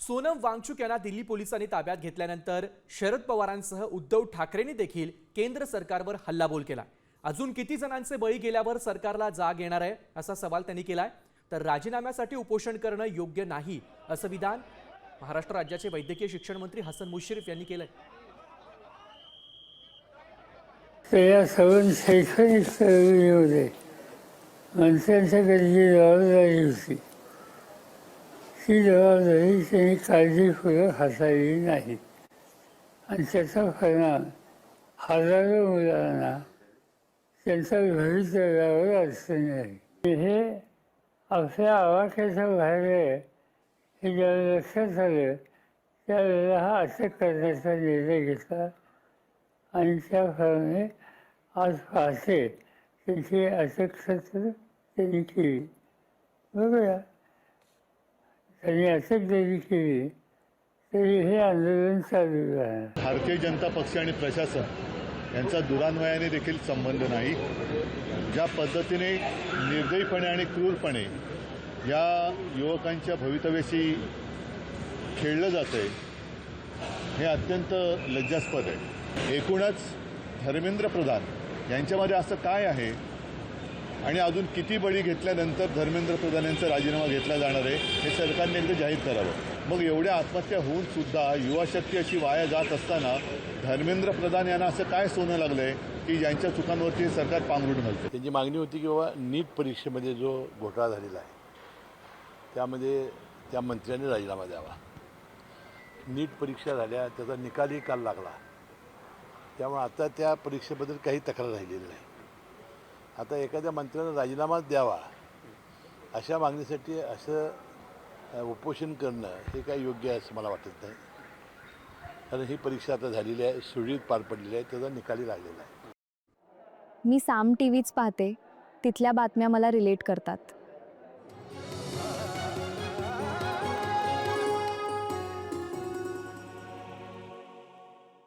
सोनम वांगचुक यांना दिल्ली पोलिसांनी ताब्यात घेतल्यानंतर शरद पवारांसह उद्धव ठाकरेंनी देखील केंद्र सरकारवर हल्लाबोल केला। अजून किती जणांचे बळी गेल्यावर सरकारला जाग येणार आहे असा सवाल त्यांनी केलाय। तर राजीनाम्यासाठी उपोषण करणं योग्य नाही असं विधान महाराष्ट्र राज्याचे वैद्यकीय शिक्षण मंत्री हसन मुश्रीफ यांनी केलंय। या सर्व शैक्षणिक चळवळीमध्ये मंत्र्यांच्याकडे जी जबाबदारी होती ही जबाबदारी त्यांनी काळजीपूर्वक हाताळली नाही आणि त्याचा परिणाम हजारो मुलांना त्यांच्या भवितव्यावर अडचणी आली। हे आपल्या आवाक्याच्या बाहेर आहे हे ज्यावेळेला लक्षात आलं त्यावेळेला हा अटक करण्याचा निर्णय घेतला आणि त्याप्रमाणे आज पहाटे त्यांची अटक सत्र त्यांनी केली। बघूया, त्यांनी अटक जरी केली तरी हे आंदोलन चालू राहणार। भारतीय जनता पक्ष आणि प्रशासन यांचा दुरान्वयाने देखील संबंध नाही। ज्या पद्धतीने निर्दयीपणे आणि क्रूरपणे या युवकांच्या भवितव्याशी खेळलं जातंय हे अत्यंत लज्जास्पद आहे। एकूणच धर्मेंद्र प्रधान यांच्यामध्ये असं काय आहे आणि अजून किती बळी घेतल्यानंतर धर्मेंद्र प्रधान यांचा राजीनामा घेतला जाणार आहे हे सरकारने एकदा जाहीर करावं। मग एवढ्या आत्महत्या होऊन सुद्धा युवा शक्ती अशी वाया जात असताना धर्मेंद्र प्रधान यांना असं काय सोनं लागलंय की ज्यांच्या चुकांवरती हे सरकार पांघरून घालतं। त्यांची मागणी होती की बाबा नीट परीक्षेमध्ये जो घोटाळा झालेला आहे त्यामध्ये त्या मंत्र्यांनी राजीनामा द्यावा। नीट परीक्षा झाल्या, त्याचा निकालही काल लागला, त्यामुळे आता त्या परीक्षेबद्दल काही तक्रार राहिलेली नाही। आता एखाद्या मंत्र्यानं राजीनामा द्यावा अशा मागणीसाठी असं उपोषण करणं हे काही योग्य आहे असं मला वाटत नाही, कारण ही परीक्षा आता झालेली आहे, सुरळीत पार पडलेली आहे, त्याचा निकालही लागलेला आहे। मी साम टीव्हीच पाहते, तिथल्या बातम्या मला रिलेट करतात।